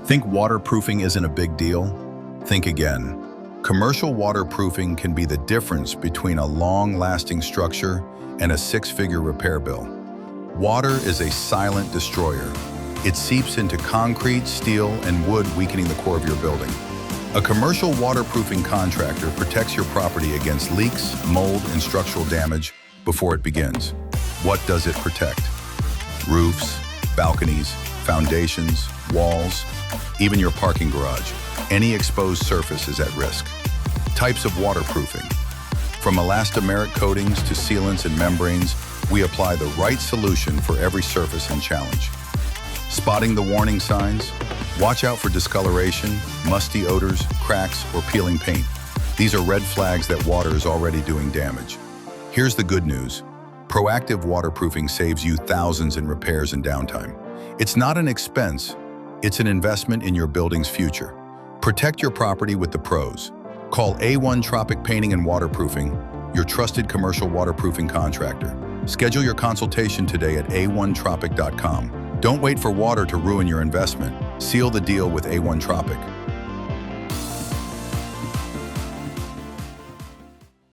Think waterproofing isn't a big deal? Think again. Commercial waterproofing can be the difference between a long-lasting structure and a six-figure repair bill. Water is a silent destroyer. It seeps into concrete, steel, and wood, weakening the core of your building. A commercial waterproofing contractor protects your property against leaks, mold, and structural damage before it begins. What does it protect? Roofs, balconies, foundations, walls, even your parking garage. Any exposed surface is at risk. Types of waterproofing. From elastomeric coatings to sealants and membranes, we apply the right solution for every surface and challenge. Spotting the warning signs? Watch out for discoloration, musty odors, cracks, or peeling paint. These are red flags that water is already doing damage. Here's the good news. Proactive waterproofing saves you thousands in repairs and downtime. It's not an expense, it's an investment in your building's future. Protect your property with the pros. Call A-1 Tropic Painting and Waterproofing, your trusted commercial waterproofing contractor. Schedule your consultation today at a1tropic.com. Don't wait for water to ruin your investment. Seal the deal with A-1 Tropic.